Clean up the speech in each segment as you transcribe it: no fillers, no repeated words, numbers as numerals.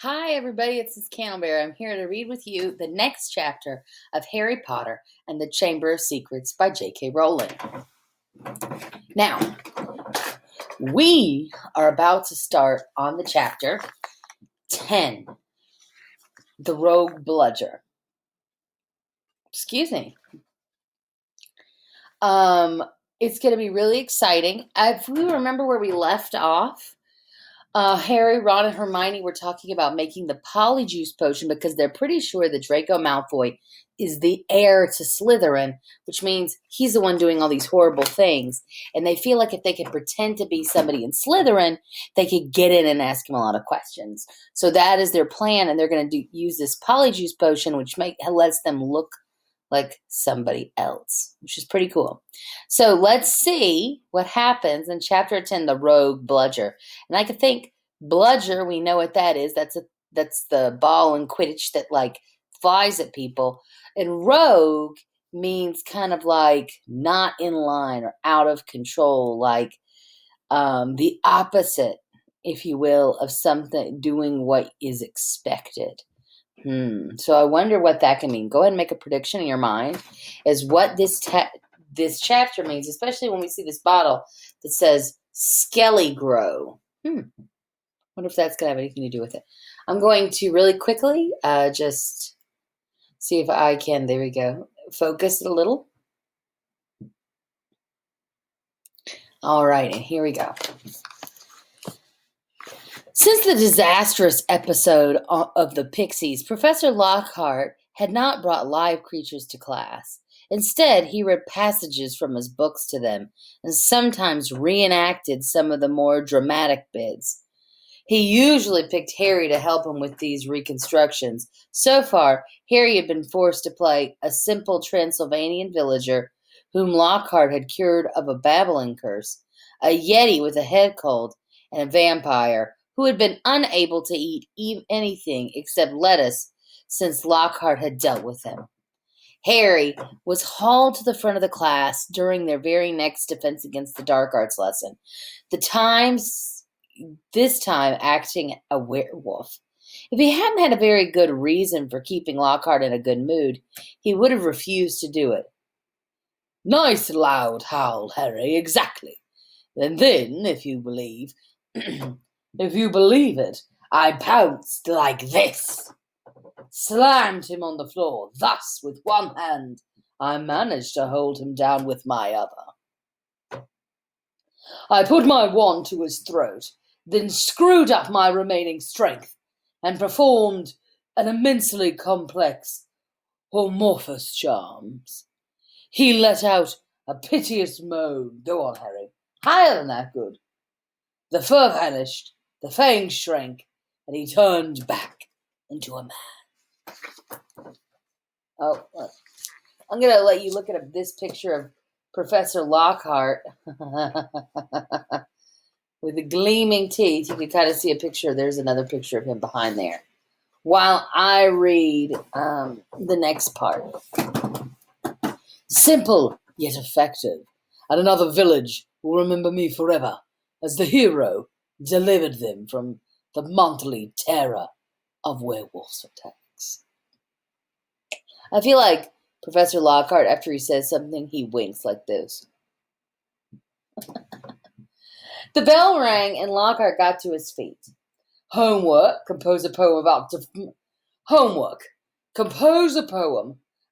Hi, everybody. It's Miss Candleberry. I'm here to read with you the next chapter of Harry Potter and the Chamber of Secrets by J.K. Rowling. Now, we are about to start on the chapter 10, The Rogue Bludger. Excuse me. It's going to be really exciting. If we remember where we left off, Harry, Ron, and Hermione were talking about making the Polyjuice potion because they're pretty sure that Draco Malfoy is the heir to Slytherin, which means he's the one doing all these horrible things. And they feel like if they could pretend to be somebody in Slytherin, they could get in and ask him a lot of questions. So that is their plan, and they're going to use this Polyjuice potion, which lets them look like somebody else, which is pretty cool. So let's see what happens in chapter 10, the Rogue Bludger. And I could think bludger, we know what that is. That's the ball in Quidditch that like flies at people. And rogue means kind of like not in line or out of control, like the opposite, if you will, of something doing what is expected. So I wonder what that can mean. Go ahead and make a prediction in your mind as what this chapter means, especially when we see this bottle that says Skelly Grove. Wonder if that's going to have anything to do with it. I'm going to really quickly just see if I can, there we go, focus it a little. All right, and here we go. Since the disastrous episode of the Pixies, Professor Lockhart had not brought live creatures to class. Instead, he read passages from his books to them and sometimes reenacted some of the more dramatic bits. He usually picked Harry to help him with these reconstructions. So far, Harry had been forced to play a simple Transylvanian villager whom Lockhart had cured of a babbling curse, a yeti with a head cold, and a vampire who had been unable to eat anything except lettuce since Lockhart had dealt with him. Harry was hauled to the front of the class during their very next Defense Against the Dark Arts lesson, this time acting a werewolf. If he hadn't had a very good reason for keeping Lockhart in a good mood, he would have refused to do it. Nice loud howl, Harry, exactly. And then, if you believe it, I pounced like this. Slammed him on the floor, thus with one hand. I managed to hold him down with my other. I put my wand to his throat, then screwed up my remaining strength, and performed an immensely complex amorphous charms. He let out a piteous moan. Go on, Harry. Higher than that, good. The fur vanished, the fangs shrank, and he turned back into a man. Oh, I'm going to let you look at this picture of Professor Lockhart with the gleaming teeth. You can kind of see a picture. There's another picture of him behind there. While I read the next part. Simple yet effective, and another village will remember me forever as the hero delivered them from the monthly terror of werewolves' attacks. I feel like Professor Lockhart, after he says something, he winks like this. The bell rang and Lockhart got to his feet. Homework, compose a poem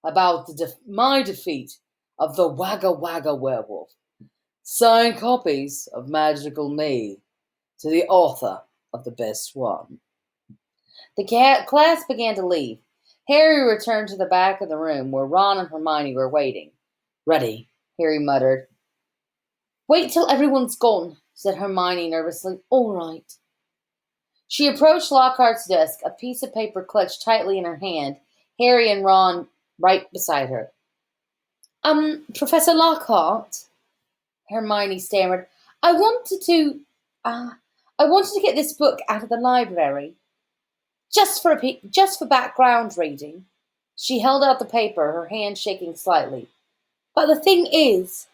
about my defeat of the Wagga Wagga werewolf. Signed copies of Magical Me to the author of the best one. The class began to leave. Harry returned to the back of the room where Ron and Hermione were waiting. Ready, Harry muttered. Wait till everyone's gone, said Hermione nervously. All right. She approached Lockhart's desk, a piece of paper clutched tightly in her hand, Harry and Ron right beside her. Professor Lockhart, Hermione stammered. I wanted to get this book out of the library. Just for background reading. She held out the paper, her hand shaking slightly. But the thing is,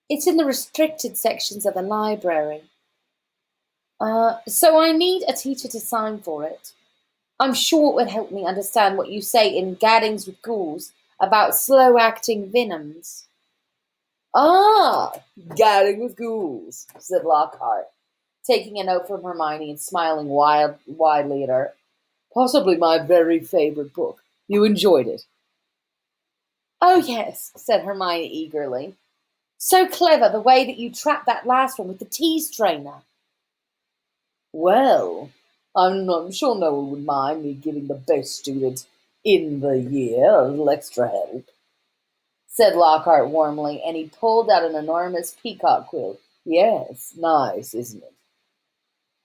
it's in the restricted sections of the library. So I need a teacher to sign for it. I'm sure it would help me understand what you say in Gaddings with Ghouls about slow-acting venoms. Ah, Gadding with Ghouls, said Lockhart, taking a note from Hermione and smiling widely at her. Possibly my very favorite book. You enjoyed it. Oh, yes, said Hermione eagerly. So clever the way that you trapped that last one with the tease trainer. Well, I'm sure no one would mind me giving the best student in the year a little extra help, said Lockhart warmly, and he pulled out an enormous peacock quill. Yes, nice, isn't it?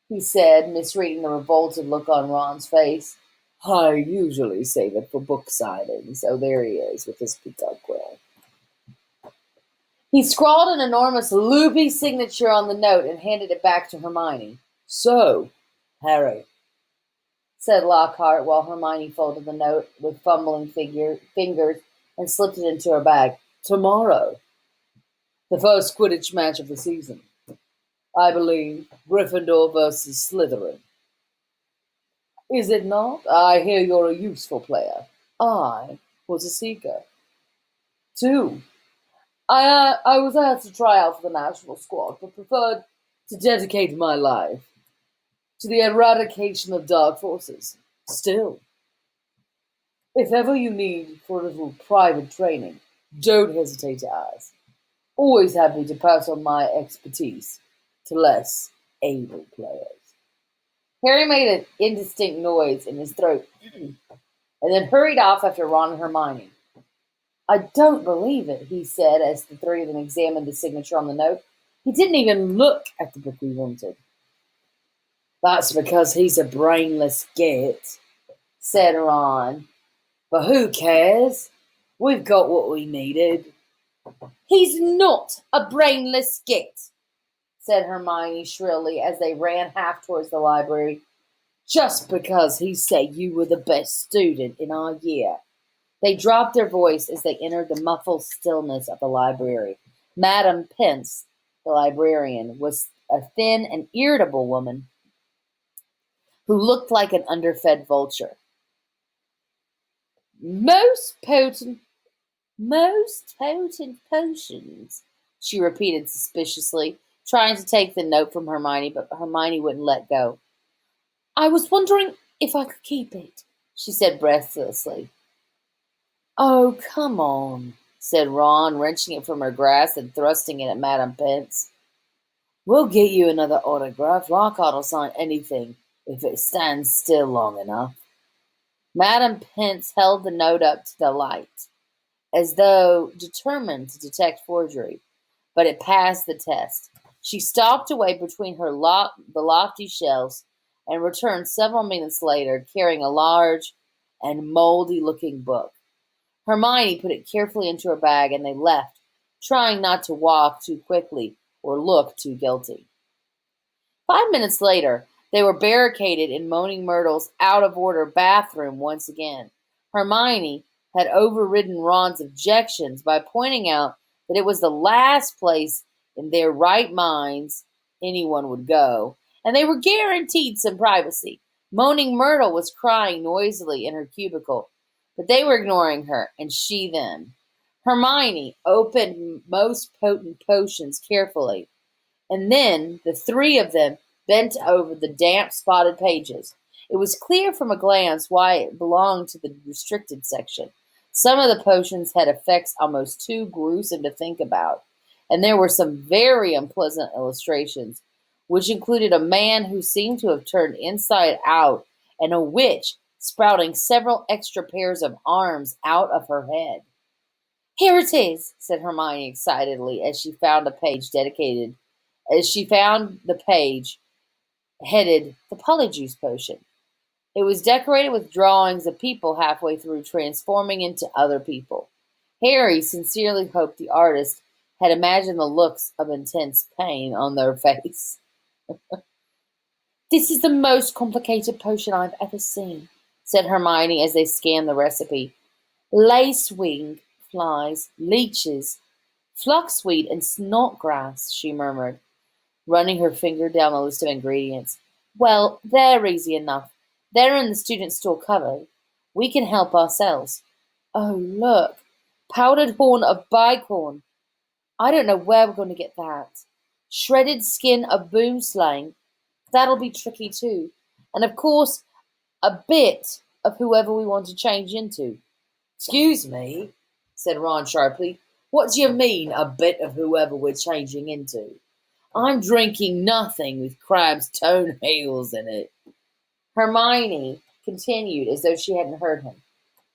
He said, misreading the revolted look on Ron's face. I usually save it for book signings. Oh, there he is with his peacock quill. He scrawled an enormous loopy signature on the note and handed it back to Hermione. So, Harry, said Lockhart while Hermione folded the note with fumbling fingers and slipped it into her bag. Tomorrow, the first Quidditch match of the season. I believe Gryffindor versus Slytherin. Is it not? I hear you're a useful player. I was a seeker. Two. I was asked to try out for the national squad, but preferred to dedicate my life to the eradication of dark forces. Still, if ever you need for a little private training, don't hesitate to ask. Always happy to pass on my expertise to less able players. Harry made an indistinct noise in his throat and then hurried off after Ron and Hermione. I don't believe it, he said as the three of them examined the signature on the note. He didn't even look at the book we wanted. That's because he's a brainless git, said Ron. But who cares? We've got what we needed. He's not a brainless git, said Hermione shrilly as they ran half towards the library. Just because he said you were the best student in our year. They dropped their voice as they entered the muffled stillness of the library. Madame Pince, the librarian, was a thin and irritable woman who looked like an underfed vulture. Most potent potions, she repeated suspiciously, trying to take the note from Hermione, but Hermione wouldn't let go. I was wondering if I could keep it, she said breathlessly. Oh, come on, said Ron, wrenching it from her grasp and thrusting it at Madame Pince. We'll get you another autograph. Lockhart will sign anything if it stands still long enough. Madame Pince held the note up to the light, as though determined to detect forgery, but it passed the test. She stopped away between the lofty shelves and returned several minutes later carrying a large and moldy-looking book. Hermione put it carefully into her bag and they left, trying not to walk too quickly or look too guilty. 5 minutes later, they were barricaded in Moaning Myrtle's out-of-order bathroom once again. Hermione had overridden Ron's objections by pointing out that it was the last place in their right minds anyone would go, and they were guaranteed some privacy. Moaning Myrtle was crying noisily in her cubicle, but they were ignoring her, and she them. Hermione opened most potent potions carefully, and then the three of them bent over the damp, spotted pages. It was clear from a glance why it belonged to the restricted section. Some of the potions had effects almost too gruesome to think about, and there were some very unpleasant illustrations, which included a man who seemed to have turned inside out and a witch sprouting several extra pairs of arms out of her head. Here it is, said Hermione excitedly as she found the page headed the Polyjuice Potion. It was decorated with drawings of people halfway through transforming into other people. Harry sincerely hoped the artist had imagined the looks of intense pain on their face. This is the most complicated potion I've ever seen, said Hermione as they scanned the recipe. Lacewing flies, leeches, fluxweed, and snotgrass, she murmured, running her finger down the list of ingredients. Well, they're easy enough. They're in the student store cupboard. We can help ourselves. Oh, look. Powdered horn of bicorn. I don't know where we're going to get that. Shredded skin of boomslang. That'll be tricky too. And of course, a bit of whoever we want to change into. Excuse me, said Ron sharply. What do you mean, a bit of whoever we're changing into? I'm drinking nothing with crab's toenails in it. Hermione continued as though she hadn't heard him.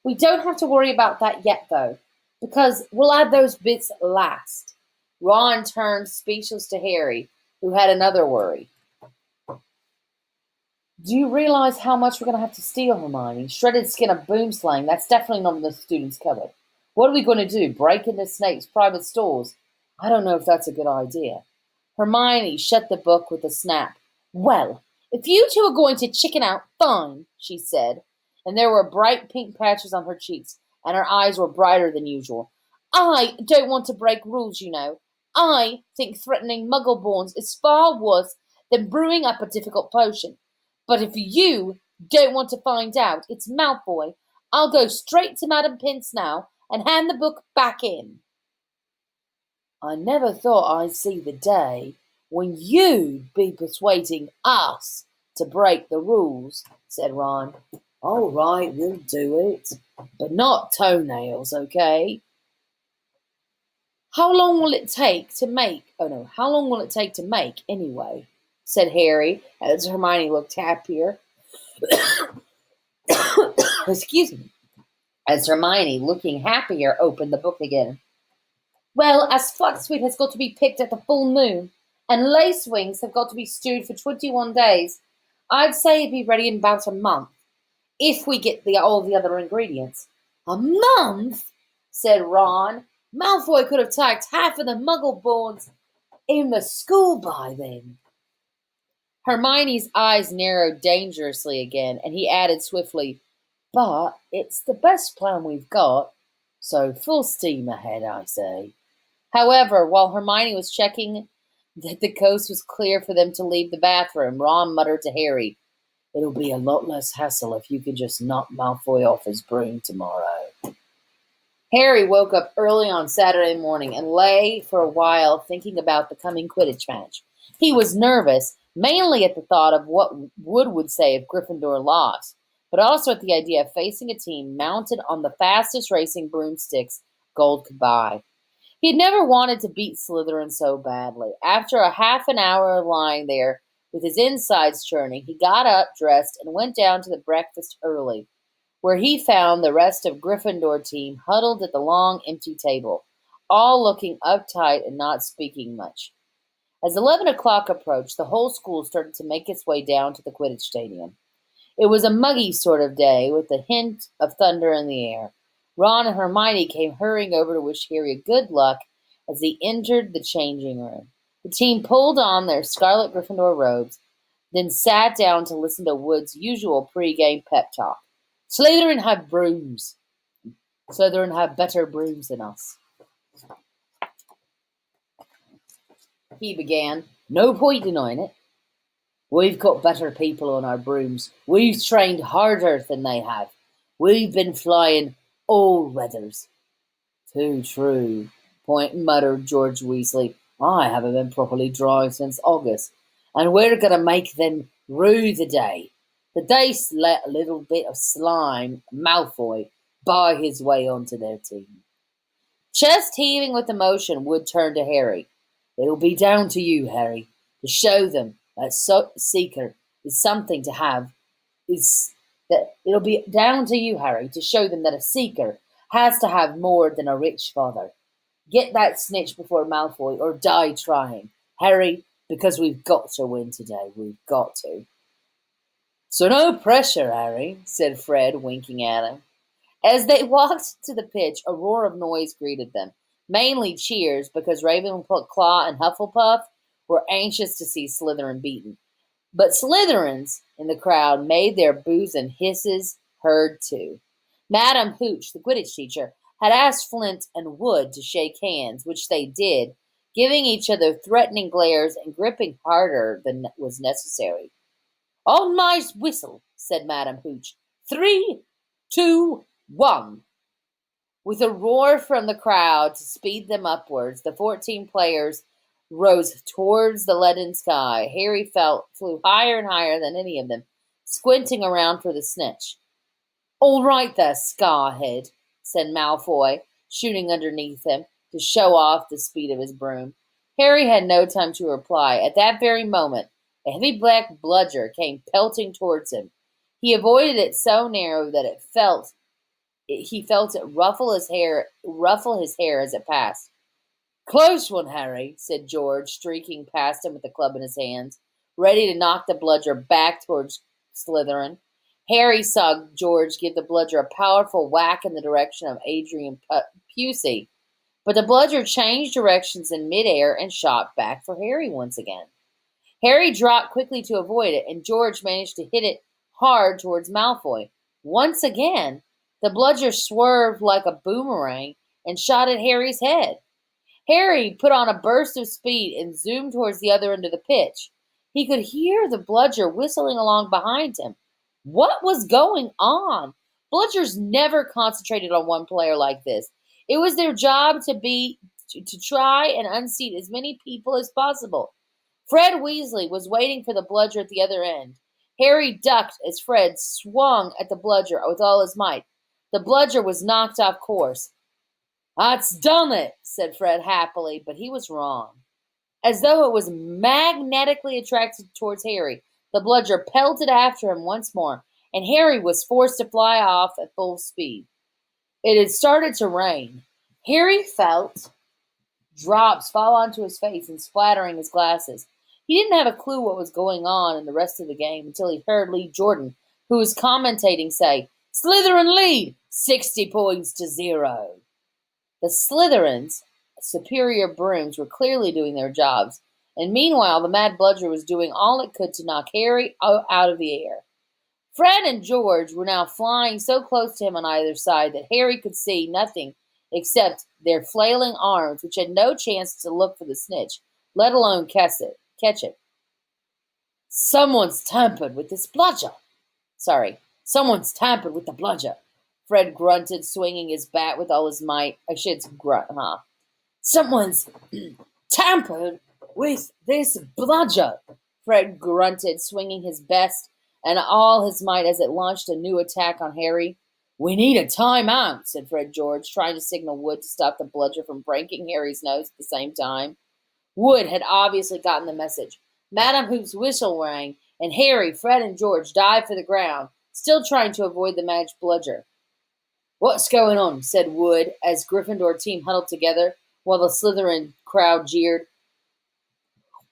We don't have to worry about that yet, though, because we'll add those bits last. Ron turned speechless to Harry, who had another worry. Do you realize how much we're going to have to steal, Hermione? Shredded skin of boomslang, that's definitely not in the student's cupboard. What are we going to do, break into Snape's private stores? I don't know if that's a good idea. Hermione shut the book with a snap. Well, if you two are going to chicken out, fine, she said, and there were bright pink patches on her cheeks, and her eyes were brighter than usual. I don't want to break rules, you know. I think threatening muggle-borns is far worse than brewing up a difficult potion. But if you don't want to find out, it's Malfoy. I'll go straight to Madam Pince now and hand the book back in. I never thought I'd see the day when you'd be persuading us to break the rules, said Ron. All right, we'll do it. But not toenails, okay? How long will it take to make? How long will it take to make, anyway? Said Harry, as Hermione looked happier. Excuse me. As Hermione, looking happier, opened the book again. Well, as Fluxsweet has got to be picked at the full moon, and lace wings have got to be stewed for 21 days, I'd say it'd be ready in about a month, if we get all the other ingredients. A month? Said Ron. Malfoy could have tagged half of the muggle-borns in the school by then. Hermione's eyes narrowed dangerously again, and he added swiftly, but it's the best plan we've got, so full steam ahead, I say. However, while Hermione was checking that the coast was clear for them to leave the bathroom, Ron muttered to Harry, It'll be a lot less hassle if you can just knock Malfoy off his broom tomorrow. Harry woke up early on Saturday morning and lay for a while thinking about the coming Quidditch match. He was nervous, mainly at the thought of what Wood would say if Gryffindor lost, but also at the idea of facing a team mounted on the fastest racing broomsticks gold could buy. He'd never wanted to beat Slytherin so badly. After a half an hour of lying there with his insides churning, he got up, dressed, and went down to the breakfast early, where he found the rest of Gryffindor team huddled at the long, empty table, all looking uptight and not speaking much. As 11 o'clock approached, the whole school started to make its way down to the Quidditch stadium. It was a muggy sort of day, with a hint of thunder in the air. Ron and Hermione came hurrying over to wish Harry good luck as he entered the changing room. The team pulled on their scarlet Gryffindor robes, then sat down to listen to Wood's usual pre-game pep talk. Slytherin have brooms. Slytherin have better brooms than us. He began. No point denying it. We've got better people on our brooms. We've trained harder than they have. We've been flying all weathers. Too true, muttered George Weasley. I haven't been properly dry since August, and we're going to make them rue the day. The day let a little bit of slime, Malfoy, buy his way onto their team. Chest heaving with emotion, Wood turned to Harry. It'll be down to you, Harry, to show them that Seeker is something to have. It'll be down to you, Harry, to show them that a Seeker has to have more than a rich father. Get that snitch before Malfoy, or die trying, Harry, because we've got to win today. We've got to. So no pressure, Harry, said Fred, winking at him. As they walked to the pitch, a roar of noise greeted them, mainly cheers, because Ravenclaw and Hufflepuff were anxious to see Slytherin beaten. But Slytherins in the crowd made their boos and hisses heard too. Madam Hooch, the Quidditch teacher, had asked Flint and Wood to shake hands, which they did, giving each other threatening glares and gripping harder than was necessary. On my whistle, said Madam Hooch. 3, 2, 1. With a roar from the crowd to speed them upwards, the 14 players rose towards the leaden sky. Harry flew higher and higher than any of them, squinting around for the snitch. "All right there, Scarhead," said Malfoy, shooting underneath him to show off the speed of his broom. Harry had no time to reply. At that very moment, a heavy black bludger came pelting towards him. He avoided it so narrow that he felt it ruffle his hair as it passed. "Close one, Harry," said George, streaking past him with the club in his hands, ready to knock the bludger back towards Slytherin. Harry saw George give the bludger a powerful whack in the direction of Adrian Pusey, but the bludger changed directions in midair and shot back for Harry once again. Harry dropped quickly to avoid it, and George managed to hit it hard towards Malfoy. Once again, the bludger swerved like a boomerang and shot at Harry's head. Harry put on a burst of speed and zoomed towards the other end of the pitch. He could hear the bludger whistling along behind him. What was going on? Bludgers never concentrated on one player like this. It was their job to try and unseat as many people as possible. Fred Weasley was waiting for the bludger at the other end. Harry ducked as Fred swung at the bludger with all his might. The bludger was knocked off course. "That's done it," said Fred happily, but he was wrong. As though it was magnetically attracted towards Harry, the bludger pelted after him once more, and Harry was forced to fly off at full speed. It had started to rain. Harry felt drops fall onto his face and splattering his glasses. He didn't have a clue what was going on in the rest of the game until he heard Lee Jordan, who was commentating, say, "Slytherin lead, 60 points to 0. The Slytherins' superior brooms were clearly doing their jobs, and meanwhile the Mad Bludger was doing all it could to knock Harry out of the air. Fred and George were now flying so close to him on either side that Harry could see nothing except their flailing arms, which had no chance to look for the snitch, let alone catch it. Someone's tampered with the bludger, Fred grunted, swinging his bat with all his might. I should grunt, huh? Someone's tampered with this bludger, Fred grunted, swinging his best and all his might as it launched a new attack on Harry. "We need a timeout," said Fred George, trying to signal Wood to stop the bludger from breaking Harry's nose at the same time. Wood had obviously gotten the message. Madam Hoop's whistle rang, and Harry, Fred, and George dived for the ground, still trying to avoid the magic bludger. "What's going on?" said Wood, as Gryffindor team huddled together, while the Slytherin crowd jeered.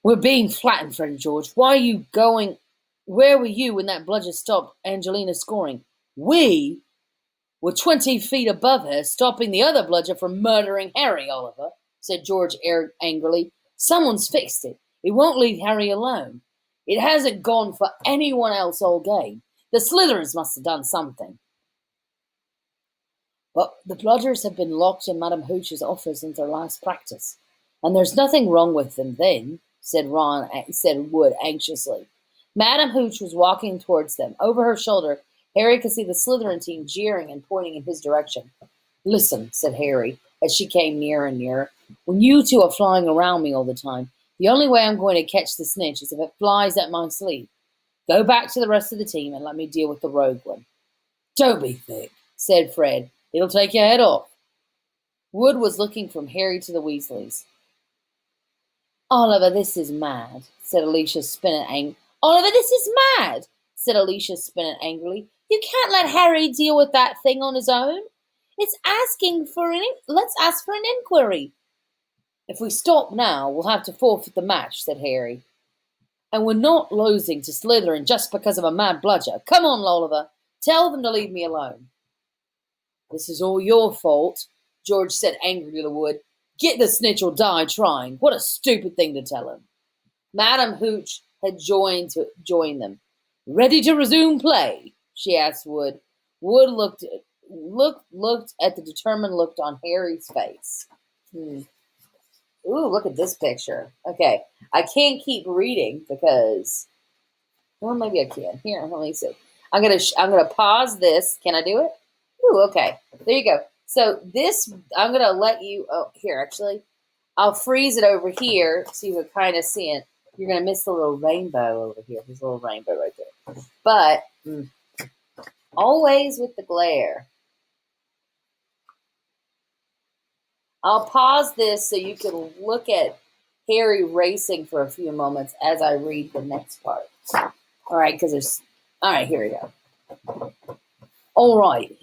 "We're being flattened, Fred and George. Where were you when that bludger stopped Angelina scoring?" "We were 20 feet above her, stopping the other bludger from murdering Harry, Oliver," said George angrily. "Someone's fixed it. It won't leave Harry alone. It hasn't gone for anyone else all game. The Slytherins must have done something." "But the bludgers have been locked in Madam Hooch's office since their last practice, and there's nothing wrong with them then," said Wood anxiously. Madam Hooch was walking towards them. Over her shoulder, Harry could see the Slytherin team jeering and pointing in his direction. "Listen," said Harry, as she came nearer and nearer. "When you two are flying around me all the time, the only way I'm going to catch the snitch is if it flies at my sleeve. Go back to the rest of the team and let me deal with the rogue one." "Don't be thick," said Fred. "It'll take your head off." Wood was looking from Harry to the Weasleys. "Oliver, this is mad," said Alicia Spinnet angrily. "You can't let Harry deal with that thing on his own. Let's ask for an inquiry." "If we stop now, we'll have to forfeit the match," said Harry. "And we're not losing to Slytherin just because of a mad bludger. Come on, Oliver. Tell them to leave me alone." "This is all your fault," George said angrily to Wood. "Get the snitch or die trying. What a stupid thing to tell him." Madam Hooch had joined them. "Ready to resume play?" she asked Wood. Wood looked at the determined look on Harry's face. Ooh, look at this picture. Okay, I can't keep reading because, well, maybe I can. Here, let me see. I'm gonna pause this. Can I do it? Ooh, okay. There you go. So this, I'm gonna let you. Oh, here actually, I'll freeze it over here so you can kind of see it. You're gonna miss the little rainbow over here. There's a little rainbow right there. But always with the glare. I'll pause this so you can look at Harry racing for a few moments as I read the next part. All right, because there's. All right, here we go. All right,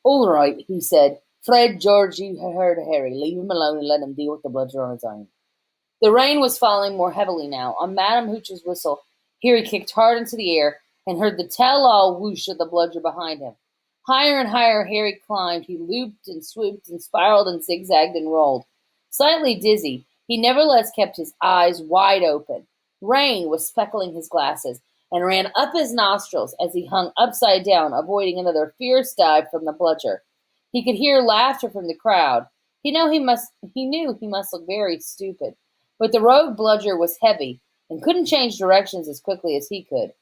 all right, he said. Fred, George, you heard Harry. Leave him alone and let him deal with the bludger on his own. The rain was falling more heavily now. On Madame Hooch's whistle, Harry kicked hard into the air and heard the tell-all whoosh of the bludger behind him. Higher and higher Harry climbed. He looped and swooped and spiraled and zigzagged and rolled. Slightly dizzy, he nevertheless kept his eyes wide open. Rain was speckling his glasses and ran up his nostrils as he hung upside down, avoiding another fierce dive from the bludger. He could hear laughter from the crowd. He knew he must look very stupid. But the Rogue Bludger was heavy and couldn't change directions as quickly as he could.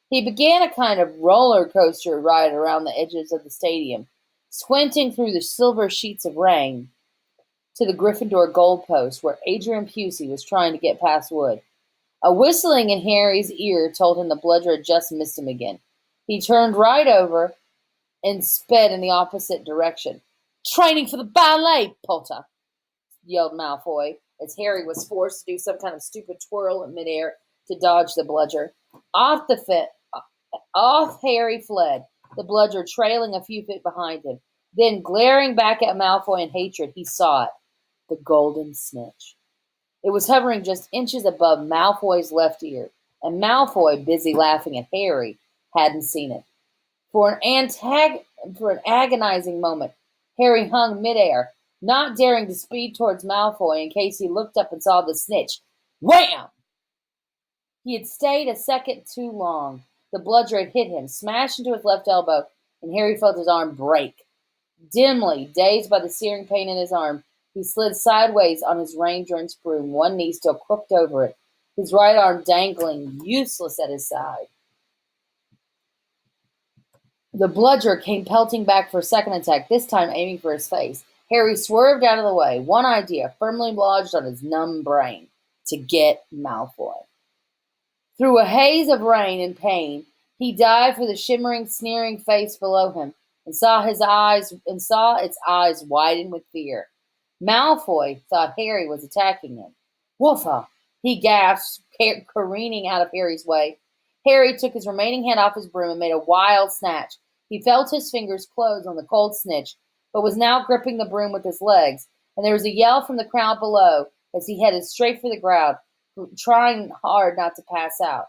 He began a kind of roller coaster ride around the edges of the stadium, squinting through the silver sheets of rain to the Gryffindor goalpost where Adrian Pusey was trying to get past Wood. A whistling in Harry's ear told him the bludger had just missed him again. He turned right over and sped in the opposite direction. Training for the ballet, Potter, yelled Malfoy, as Harry was forced to do some kind of stupid twirl in midair to dodge the bludger. Off Harry fled, the bludger trailing a few feet behind him. Then, glaring back at Malfoy in hatred, he saw it. The golden snitch. It was hovering just inches above Malfoy's left ear, and Malfoy, busy laughing at Harry, hadn't seen it. For an agonizing moment, Harry hung midair, not daring to speed towards Malfoy in case he looked up and saw the snitch. Wham! He had stayed a second too long. The bludger had hit him, smashed into his left elbow, and Harry felt his arm break. Dimly, dazed by the searing pain in his arm, he slid sideways on his rain-drenched broom, one knee still crooked over it, his right arm dangling, useless at his side. The bludger came pelting back for a second attack, this time aiming for his face. Harry swerved out of the way, one idea firmly lodged on his numb brain: to get Malfoy. Through a haze of rain and pain, he dived for the shimmering, sneering face below him, and saw its eyes widen with fear. Malfoy thought Harry was attacking him. Woofa! He gasped, careening out of Harry's way. Harry took his remaining hand off his broom and made a wild snatch. He felt his fingers close on the cold snitch, but was now gripping the broom with his legs, and there was a yell from the crowd below as he headed straight for the ground, trying hard not to pass out.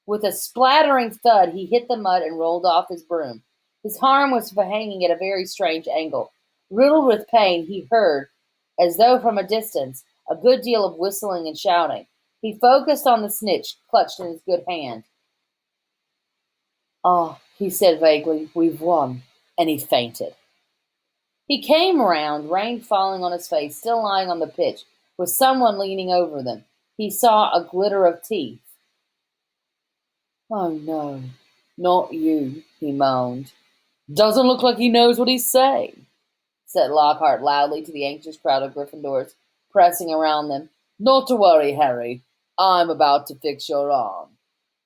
With a splattering thud, he hit the mud and rolled off his broom. His arm was hanging at a very strange angle. Riddled with pain, he heard, as though from a distance, a good deal of whistling and shouting. He focused on the snitch clutched in his good hand. "Ah," he said vaguely, "we've won." And he fainted. He came round, rain falling on his face, still lying on the pitch, with someone leaning over them. He saw a glitter of teeth. "Oh no, not you," he moaned. "Doesn't look like he knows what he's saying," said Lockhart loudly to the anxious crowd of Gryffindors, pressing around them. "Not to worry, Harry. I'm about to fix your arm."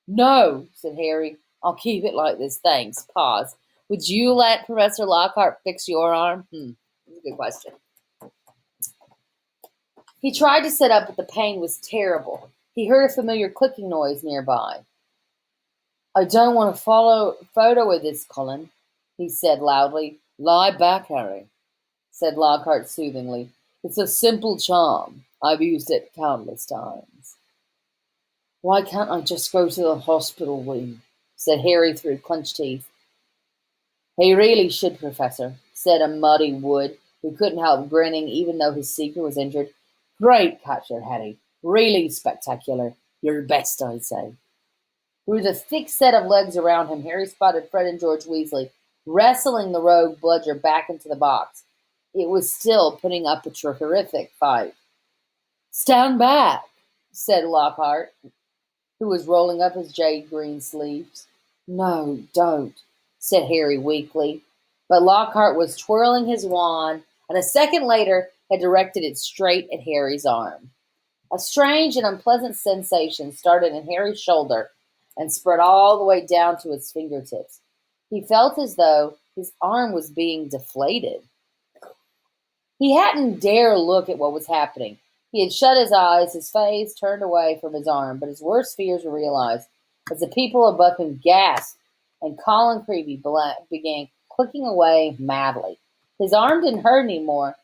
"No," said Harry. "I'll keep it like this, thanks." Pause. "Would you let Professor Lockhart fix your arm?" That's a good question. He tried to sit up, but the pain was terrible. He heard a familiar clicking noise nearby. "I don't want a photo with this, Colin," he said loudly. "Lie back, Harry," said Lockhart soothingly. "It's a simple charm. I've used it countless times." "Why can't I just go to the hospital wing?" said Harry through clenched teeth. "He really should, Professor," said a muddy Wood, who couldn't help grinning even though his secret was injured. "Great capture, Harry. Really spectacular. Your best, I'd say." Through the thick set of legs around him, Harry spotted Fred and George Weasley wrestling the Rogue Bludger back into the box. It was still putting up a terrific fight. "Stand back," said Lockhart, who was rolling up his jade green sleeves. No, don't, said Harry weakly. But Lockhart was twirling his wand, and a second later had directed it straight at Harry's arm. A strange and unpleasant sensation started in Harry's shoulder and spread all the way down to his fingertips. He felt as though his arm was being deflated. He hadn't dared look at what was happening. He had shut his eyes, his face turned away from his arm, but his worst fears were realized as the people above him gasped and Colin Creevy began clicking away madly. His arm didn't hurt anymore,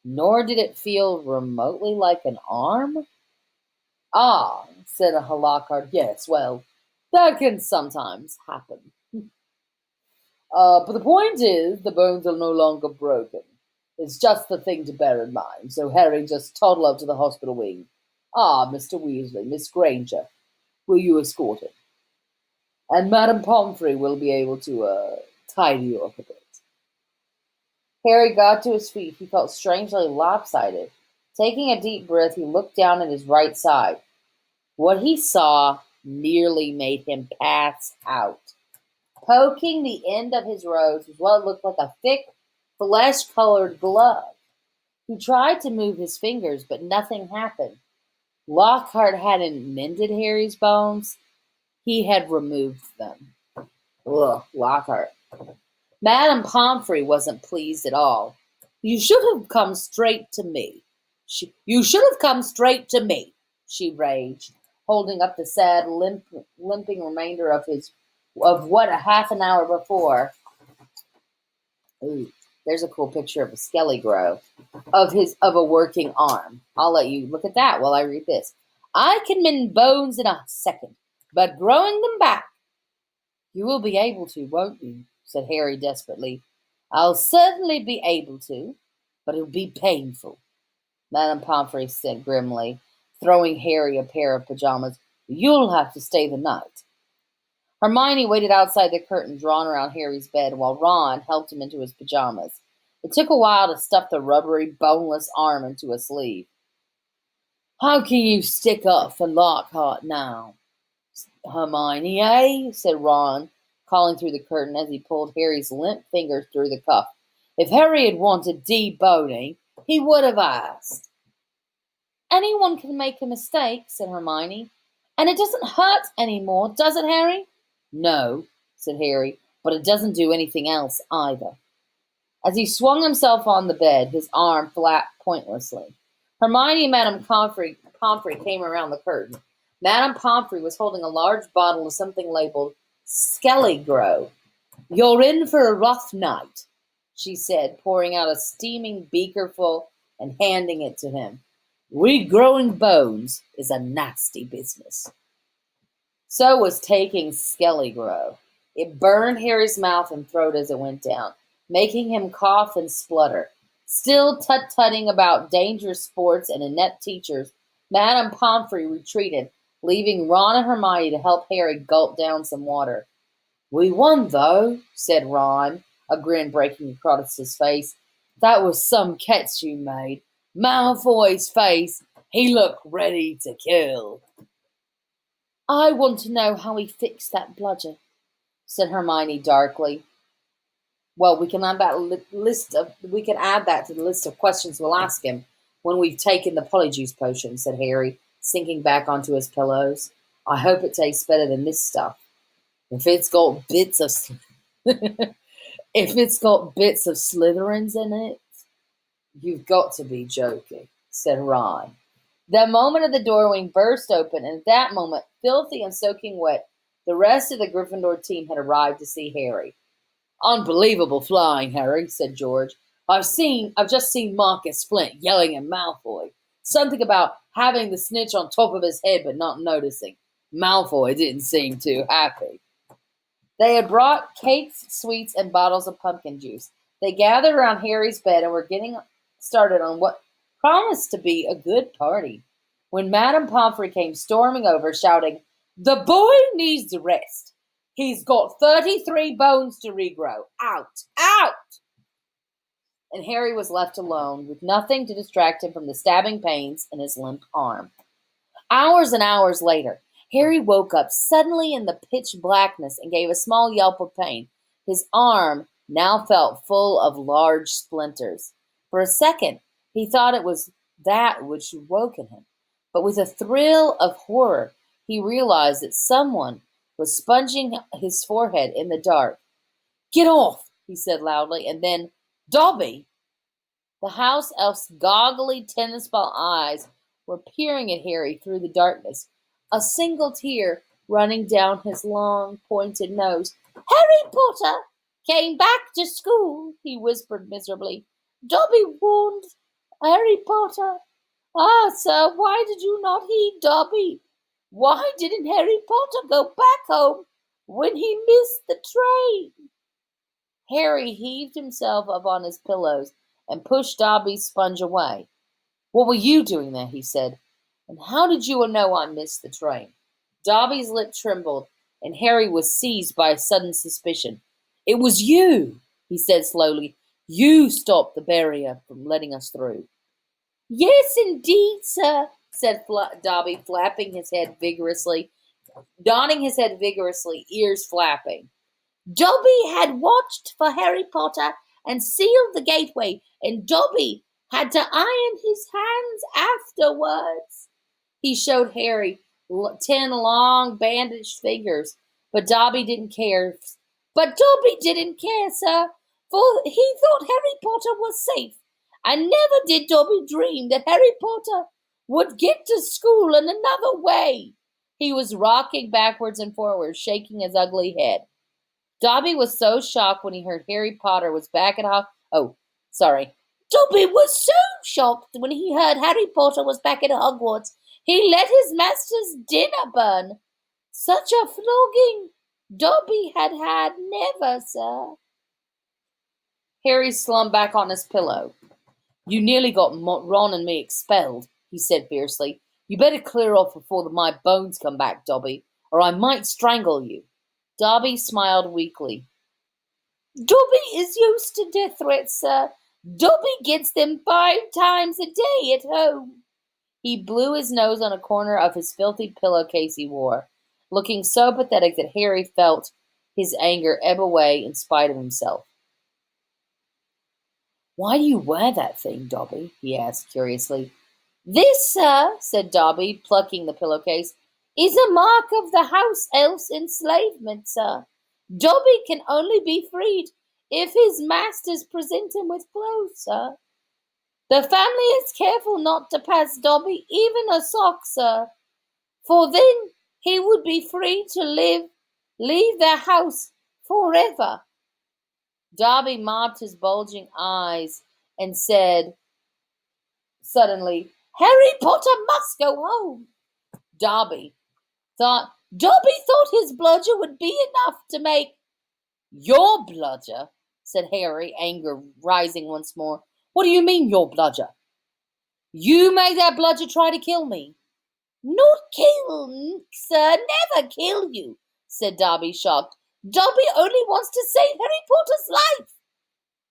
nor did it feel remotely like an arm. Ah, said a Lockhart. Yes, well, that can sometimes happen. But the point is, the bones are no longer broken. It's just the thing to bear in mind. So Harry just toddled up to the hospital wing. Ah, Mr. Weasley, Miss Granger, will you escort him? And Madame Pomfrey will be able to tidy you up a bit. Harry got to his feet. He felt strangely lopsided. Taking a deep breath, he looked down at his right side. What he saw nearly made him pass out. Poking the end of his rose was what looked like a thick, flesh-colored glove. He tried to move his fingers, but nothing happened. Lockhart hadn't mended Harry's bones. He had removed them. Ugh, Lockhart. Madame Pomfrey wasn't pleased at all. You should have come straight to me. You should have come straight to me, she raged, holding up the sad, limping remainder of what a half an hour before. Ooh, there's a cool picture of a Skelly Grove of a working arm. I'll let you look at that while I read this. I can mend bones in a second, but growing them back, you will be able to, won't you? Said Harry desperately. I'll certainly be able to, but it'll be painful, Madame Pomfrey said grimly, throwing Harry a pair of pajamas. You'll have to stay the night. Hermione waited outside the curtain drawn around Harry's bed while Ron helped him into his pajamas. It took a while to stuff the rubbery, boneless arm into a sleeve. How can you stick up for Lockhart now, Hermione, eh? Said Ron, calling through the curtain as he pulled Harry's limp fingers through the cuff. If Harry had wanted deboning, he would have asked. Anyone can make a mistake, said Hermione. And it doesn't hurt any more, does it, Harry? No, said Harry, but it doesn't do anything else either. As he swung himself on the bed, his arm flapped pointlessly. Hermione and Madame Pomfrey came around the curtain. Madame Pomfrey was holding a large bottle of something labeled Skelly Grove. You're in for a rough night, she said, pouring out a steaming beakerful and handing it to him. Regrowing bones is a nasty business. So was taking Skelly Grove. It burned Harry's mouth and throat as it went down, making him cough and splutter. Still tut-tutting about dangerous sports and inept teachers, Madame Pomfrey retreated, leaving Ron and Hermione to help Harry gulp down some water. We won, though, said Ron, a grin breaking across his face. That was some catch you made. Malfoy's face, he looked ready to kill. I want to know how he fixed that bludger, said Hermione darkly. Well, we can add that to the list of questions we'll ask him when we've taken the polyjuice potion, said Harry, sinking back onto his pillows. I hope it tastes better than this stuff. If it's got bits of Slytherins in it, you've got to be joking, said Ron. The moment of the doorway burst open, and at that moment, filthy and soaking wet, the rest of the Gryffindor team had arrived to see Harry. Unbelievable flying, Harry, said George. I've just seen Marcus Flint yelling at Malfoy. Something about having the snitch on top of his head but not noticing. Malfoy didn't seem too happy. They had brought cakes, sweets, and bottles of pumpkin juice. They gathered around Harry's bed and were getting started on what promised to be a good party, when Madame Pomfrey came storming over, shouting, The boy needs rest. He's got 33 bones to regrow. Out! Out! And Harry was left alone, with nothing to distract him from the stabbing pains in his limp arm. Hours and hours later, Harry woke up suddenly in the pitch blackness and gave a small yelp of pain. His arm now felt full of large splinters. For a second, he thought it was that which had woken him. But with a thrill of horror, he realized that someone was sponging his forehead in the dark. Get off, he said loudly, and then, Dobby! The house elf's goggly tennis ball eyes were peering at Harry through the darkness, a single tear running down his long, pointed nose. Harry Potter came back to school, he whispered miserably. Dobby warned Harry Potter. Ah, sir, why did you not heed Dobby? Why didn't Harry Potter go back home when he missed the train? Harry heaved himself up on his pillows and pushed Dobby's sponge away. What were you doing there? He said. And how did you know I missed the train? Dobby's lip trembled, and Harry was seized by a sudden suspicion. It was you, he said slowly. You stopped the barrier from letting us through. Yes, indeed, sir, said Dobby, flapping his head vigorously, nodding his head vigorously, ears flapping. Dobby had watched for Harry Potter and sealed the gateway, and Dobby had to iron his hands afterwards. He showed Harry 10 long bandaged fingers, but Dobby didn't care. But Dobby didn't care, sir, for he thought Harry Potter was safe. And never did Dobby dream that Harry Potter would get to school in another way. He was rocking backwards and forwards, shaking his ugly head. Dobby was so shocked when he heard Harry Potter was back at Dobby was so shocked when he heard Harry Potter was back at Hogwarts. He let his master's dinner burn. Such a flogging Dobby had had never, sir. Harry slumped back on his pillow. You nearly got Ron and me expelled, he said fiercely. You better clear off before my bones come back, Dobby, or I might strangle you. Dobby smiled weakly. Dobby is used to death threats, sir. Dobby gets them 5 times a day at home. He blew his nose on a corner of his filthy pillowcase he wore, looking so pathetic that Harry felt his anger ebb away in spite of himself. Why do you wear that thing, Dobby? He asked curiously. This, sir, said Dobby, plucking the pillowcase, is a mark of the house elf's enslavement, sir. Dobby can only be freed if his masters present him with clothes, sir. The family is careful not to pass Dobby even a sock, sir, for then he would be free to leave their house forever. Dobby mopped his bulging eyes and said suddenly, Harry Potter must go home. Dobby thought his bludger would be enough to make. Your bludger, said Harry, anger rising once more. What do you mean, your bludger? You made that bludger try to kill me. Not kill, sir, never kill you, said Dobby, shocked. Dobby only wants to save Harry Potter's life.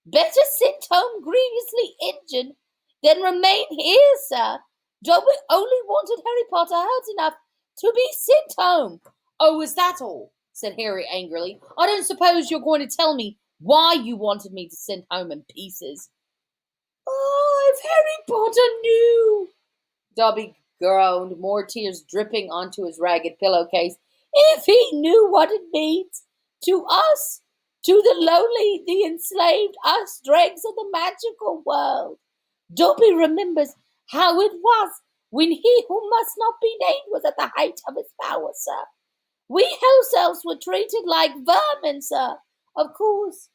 Better sent home grievously injured than remain here, sir. Dobby only wanted Harry Potter hurt enough to be sent home. Oh, is that all? Said Harry angrily. I don't suppose you're going to tell me why you wanted me to send home in pieces. Oh, if Harry Potter knew, Dobby groaned, more tears dripping onto his ragged pillowcase. If he knew what it means to us, to the lowly, the enslaved, us dregs of the magical world. Dobby remembers how it was when he who must not be named was at the height of his power, sir. We house elves were treated like vermin, sir. Of course,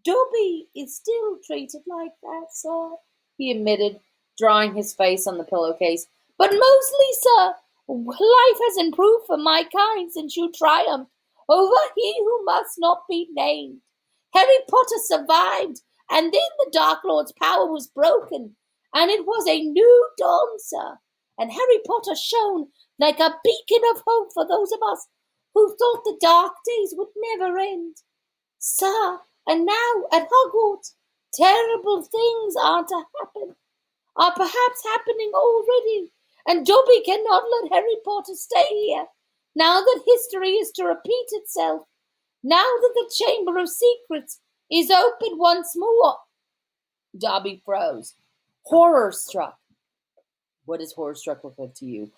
Dobby is still treated like that, sir, he admitted, drawing his face on the pillowcase. But mostly, sir, life has improved for my kind since you triumphed over he who must not be named. Harry Potter survived, and then the Dark Lord's power was broken, and it was a new dawn, sir. And Harry Potter shone like a beacon of hope for those of us who thought the dark days would never end. Sir, and now at Hogwarts, terrible things are to happen, are perhaps happening already, and Dobby cannot let Harry Potter stay here. Now that history is to repeat itself, now that the Chamber of Secrets is open once more. Dobby froze, horror-struck. What does horror-struck look like to you?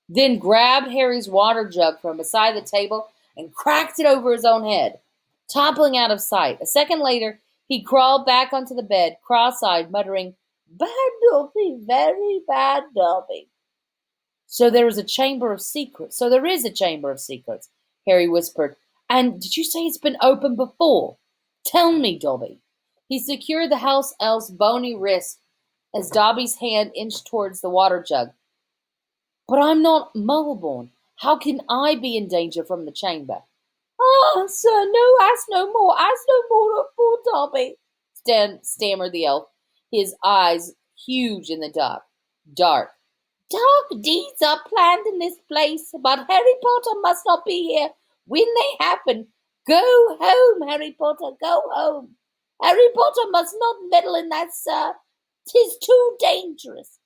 Then grabbed Harry's water jug from beside the table and cracked it over his own head, toppling out of sight. A second later, he crawled back onto the bed, cross-eyed, muttering, "Bad Dobby, very bad Dobby." So there is a chamber of secrets. So there is a chamber of secrets, Harry whispered. And did you say it's been open before? Tell me, Dobby. He secured the house elf's bony wrist as Dobby's hand inched towards the water jug. But I'm not Muggleborn. How can I be in danger from the chamber? Ah, sir, no, ask no more, poor Dobby, stammered the elf, his eyes huge in the dark. Dark deeds are planned in this place, but Harry Potter must not be here when they happen. Go home, Harry Potter, go home. Harry Potter must not meddle in that, sir. 'Tis too dangerous.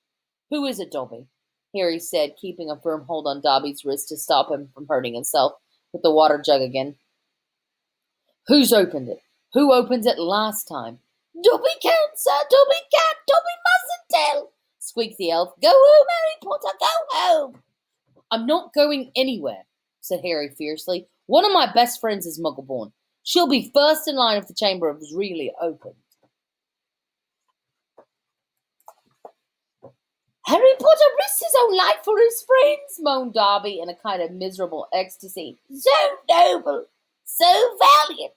Who is it, Dobby? Harry said, keeping a firm hold on Dobby's wrist to stop him from hurting himself with the water jug again. Who's opened it? Who opened it last time? Dobby can't, sir, Dobby can't, Dobby mustn't tell, squeaked the elf. Go home, Harry Potter, go home. I'm not going anywhere, said Harry fiercely. One of my best friends is Muggleborn. She'll be first in line if the chamber is really opened. Harry Potter risks his own life for his friends, moaned Dobby in a kind of miserable ecstasy. So noble, so valiant.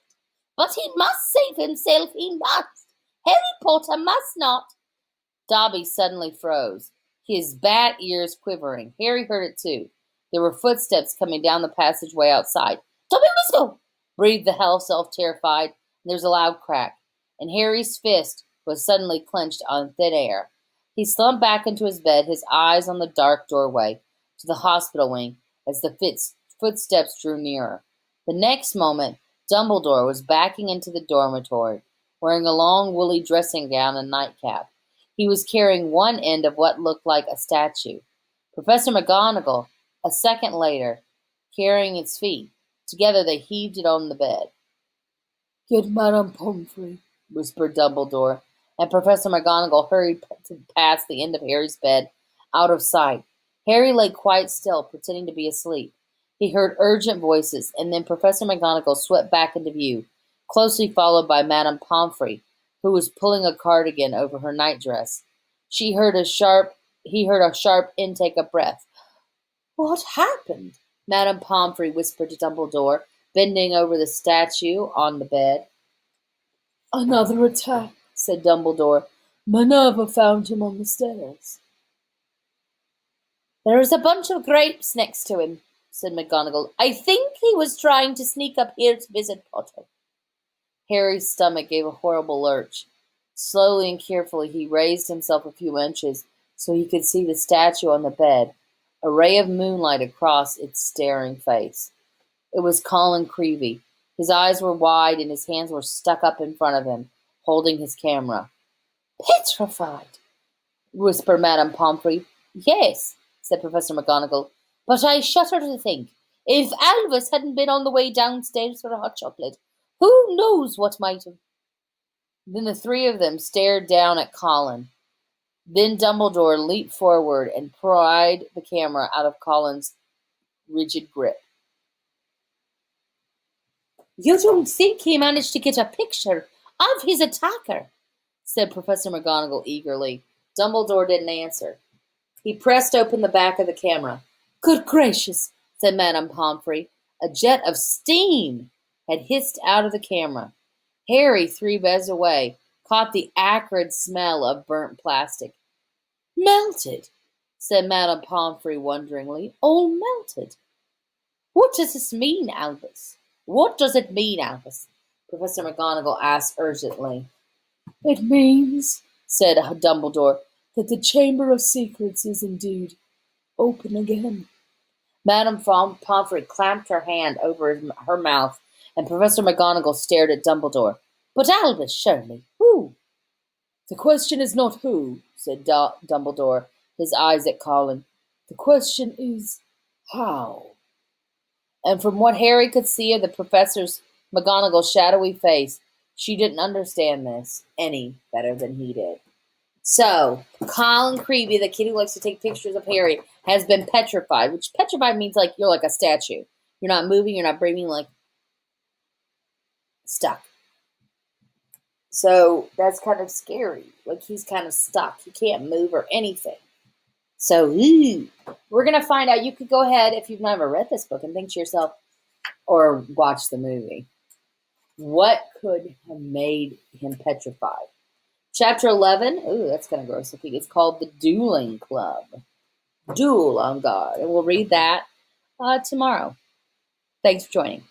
But he must save himself, he must. Harry Potter must not. Dobby suddenly froze, his bat ears quivering. Harry heard it too. There were footsteps coming down the passageway outside. Dobby must go, breathed the house elf, terrified. And there was a loud crack, and Harry's fist was suddenly clenched on thin air. He slumped back into his bed, his eyes on the dark doorway to the hospital wing as the footsteps drew nearer. The next moment, Dumbledore was backing into the dormitory, wearing a long woolly dressing gown and nightcap. He was carrying one end of what looked like a statue. Professor McGonagall, a second later, carrying its feet. Together they heaved it on the bed. Get Madame Pomfrey, whispered Dumbledore, and Professor McGonagall hurried past the end of Harry's bed, out of sight. Harry lay quite still, pretending to be asleep. He heard urgent voices, and then Professor McGonagall swept back into view, closely followed by Madame Pomfrey, who was pulling a cardigan over her nightdress. He heard a sharp intake of breath. What happened? Madame Pomfrey whispered to Dumbledore, bending over the statue on the bed. Another attack, said Dumbledore. Minerva found him on the stairs. There is a bunch of grapes next to him, said McGonagall. I think he was trying to sneak up here to visit Potter. Harry's stomach gave a horrible lurch. Slowly and carefully he raised himself a few inches so he could see the statue on the bed, a ray of moonlight across its staring face. It was Colin Creevey. His eyes were wide and his hands were stuck up in front of him, holding his camera. Petrified, whispered Madame Pomfrey. Yes, said Professor McGonagall, but I shudder to think, if Albus hadn't been on the way downstairs for a hot chocolate, who knows what might have. Then the three of them stared down at Colin. Then Dumbledore leaped forward and pried the camera out of Colin's rigid grip. You don't think he managed to get a picture of his attacker? Said Professor McGonagall eagerly. Dumbledore didn't answer. He pressed open the back of the camera. Good gracious, said Madame Pomfrey. A jet of steam had hissed out of the camera. Harry, 3 beds away, caught the acrid smell of burnt plastic. Melted, said Madame Pomfrey wonderingly. All melted. What does this mean, Albus? What does it mean, Albus? Professor McGonagall asked urgently. It means, said Dumbledore, that the Chamber of Secrets is indeed open again. Madame Pomfrey clamped her hand over her mouth, and Professor McGonagall stared at Dumbledore. But Albus, surely, who? The question is not who, said Dumbledore, his eyes at Colin. The question is, how? And from what Harry could see of the professor's McGonagall's shadowy face, she didn't understand this any better than he did. So, Colin Creevy, the kid who likes to take pictures of Harry, has been petrified, which petrified means like you're like a statue. You're not moving, you're not breathing, like stuck. So, that's kind of scary. Like he's kind of stuck. He can't move or anything. So, we're going to find out. You could go ahead, if you've never read this book, and think to yourself, or watch the movie, what could have made him petrified? Chapter 11, ooh, that's kind of gross looking. It's called The Dueling Club. Duel on God. And we'll read that tomorrow. Thanks for joining.